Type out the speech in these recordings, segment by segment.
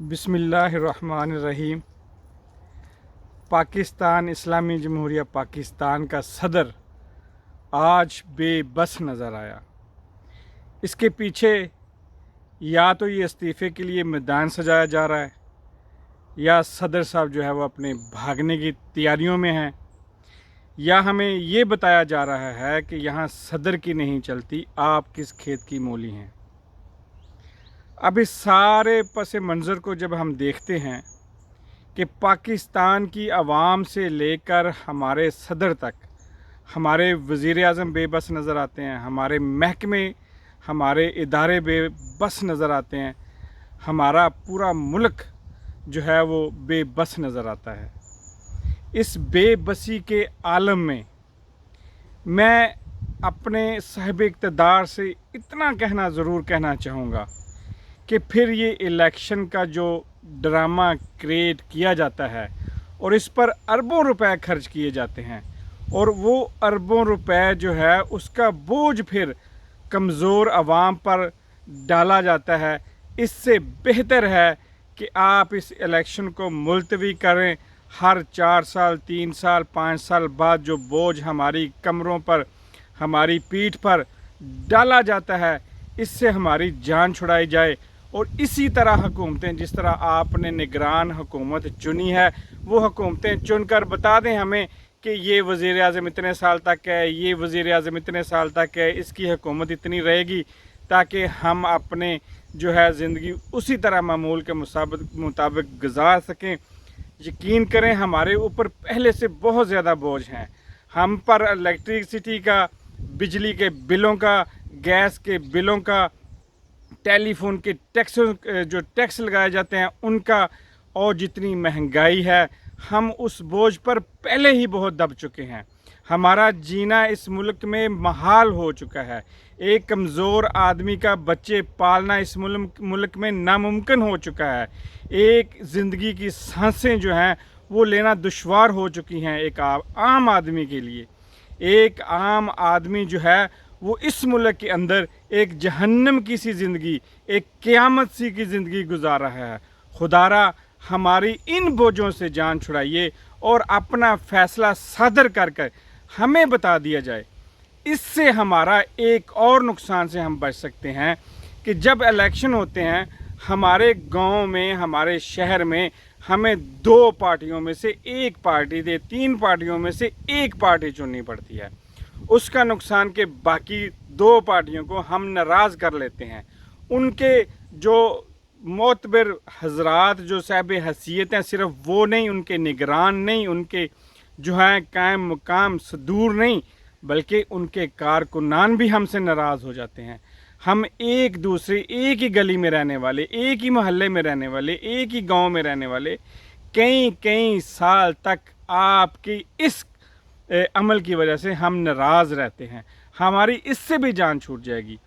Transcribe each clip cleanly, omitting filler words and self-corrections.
बिस्मिल्लाहिर्रहमानिर्रहीम। पाकिस्तान इस्लामी जमहूरिया पाकिस्तान का सदर आज बेबस नज़र आया। इसके पीछे या तो ये इस्तीफ़े के लिए मैदान सजाया जा रहा है या सदर साहब जो है वो अपने भागने की तैयारियों में हैं, या हमें ये बताया जा रहा है कि यहाँ सदर की नहीं चलती, आप किस खेत की मूली हैं। अब इस सारे पस मंज़र को जब हम देखते हैं कि पाकिस्तान की आवाम से लेकर हमारे सदर तक हमारे वज़ीर आज़म बेबस नज़र आते हैं, हमारे महकमे हमारे इदारे बेबस नज़र आते हैं, हमारा पूरा मुल्क जो है वो बेबस नज़र आता है। इस बेबसी के आलम में मैं अपने साहिब इक़्तिदार से इतना कहना ज़रूर कहना चाहूँगा कि फिर ये इलेक्शन का जो ड्रामा क्रिएट किया जाता है और इस पर अरबों रुपए खर्च किए जाते हैं और वो अरबों रुपए जो है उसका बोझ फिर कमज़ोर आवाम पर डाला जाता है। इससे बेहतर है कि आप इस इलेक्शन को मुलतवी करें। हर 4 साल 3 साल 5 साल बाद जो बोझ हमारी कमरों पर हमारी पीठ पर डाला जाता है, इससे हमारी जान छुड़ाई जाए। और इसी तरह हुकूमतें, जिस तरह आपने निगरान हुकूमत चुनी है, वो हुकूमतें चुनकर बता दें हमें कि ये वज़ीर आज़म इतने साल तक है, ये वज़ीर आज़म इतने साल तक है, इसकी हुकूमत इतनी रहेगी, ताकि हम अपने जो है ज़िंदगी उसी तरह मामूल के मुताबिक गुजार सकें। यकीन करें, हमारे ऊपर पहले से बहुत ज़्यादा बोझ हैं। हम पर इलेक्ट्रिसिटी का, बिजली के बिलों का, गैस के बिलों का, टेलीफोन के टैक्स लगाए जाते हैं उनका, और जितनी महंगाई है, हम उस बोझ पर पहले ही बहुत दब चुके हैं। हमारा जीना इस मुल्क में महाल हो चुका है। एक कमज़ोर आदमी का बच्चे पालना इस मुल्क में नामुमकिन हो चुका है। एक ज़िंदगी की सांसें जो हैं वो लेना दुश्वार हो चुकी हैं एक आम आदमी के लिए। एक आम आदमी जो है वो इस मुल्क के अंदर एक जहन्नम की सी ज़िंदगी, एक क़यामत सी की ज़िंदगी गुजार रहा है। खुदारा हमारी इन बोझों से जान छुड़ाइए और अपना फ़ैसला सादर कर हमें बता दिया जाए। इससे हमारा एक और नुकसान से हम बच सकते हैं कि जब इलेक्शन होते हैं हमारे गांव में, हमारे शहर में, हमें 2 पार्टियों में से एक पार्टी दे 3 पार्टियों में से एक पार्टी चुननी पड़ती है। उसका नुकसान के बाकी 2 पार्टियों को हम नाराज़ कर लेते हैं। उनके जो मोतबर हजरात जो साहिब हैसियत हैं, सिर्फ वो नहीं, उनके निगरान नहीं, उनके जो हैं कायम मुकाम सदूर नहीं, बल्कि उनके कारकुनान भी हमसे नाराज़ हो जाते हैं। हम एक दूसरे, एक ही गली में रहने वाले, एक ही मोहल्ले में रहने वाले, एक ही गांव में रहने वाले, कई साल तक आपकी इस अमल की वजह से हम नाराज़ रहते हैं। हमारी इससे भी जान छूट जाएगी।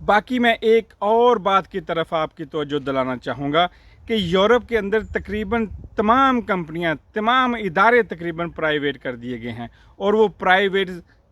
बाकी मैं एक और बात की तरफ आपकी तवज्जो दिलाना चाहूँगा कि यूरोप के अंदर तकरीबन तमाम कंपनियाँ, तमाम इदारे तकरीबन प्राइवेट कर दिए गए हैं और वो प्राइवेट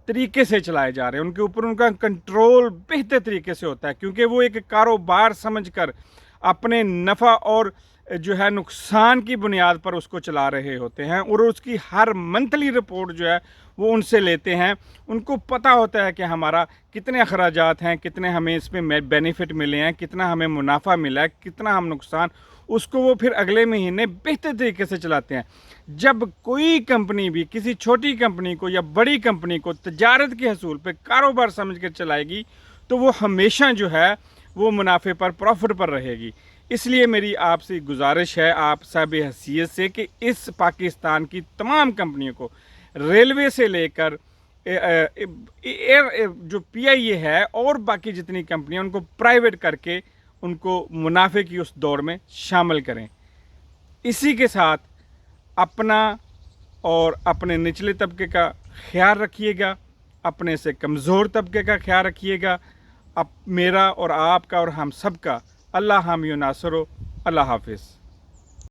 तरीके से चलाए जा रहे हैं। उनके ऊपर उनका कंट्रोल बेहतर तरीके से होता है, क्योंकि वो एक कारोबार समझकर अपने नफ़ा और जो है नुकसान की बुनियाद पर उसको चला रहे होते हैं और उसकी हर मंथली रिपोर्ट जो है वो उनसे लेते हैं। उनको पता होता है कि हमारा कितने अखराजात हैं, कितने हमें इसमें बेनिफिट मिले हैं, कितना हमें मुनाफा मिला है, कितना हम नुकसान, उसको वो फिर अगले महीने बेहतर तरीके से चलाते हैं। जब कोई कंपनी भी किसी छोटी कंपनी को या बड़ी कंपनी को तजारत के हसूल पे कारोबार समझ कर चलाएगी तो वो हमेशा जो है वो मुनाफे पर, प्रॉफिट पर रहेगी। इसलिए मेरी आपसे गुजारिश है, आप साहिब हैसियत से, कि इस पाकिस्तान की तमाम कंपनियों को, रेलवे से लेकर जो PIA है और बाकी जितनी कंपनियां, उनको प्राइवेट करके उनको मुनाफे की उस दौड़ में शामिल करें। इसी के साथ अपना और अपने निचले तबके का ख्याल रखिएगा, अपने से कमज़ोर तबके का ख्याल रखिएगा। अब मेरा और आपका और हम सब का अल्लाह हामी नासरो। अल्लाह हाफिज़।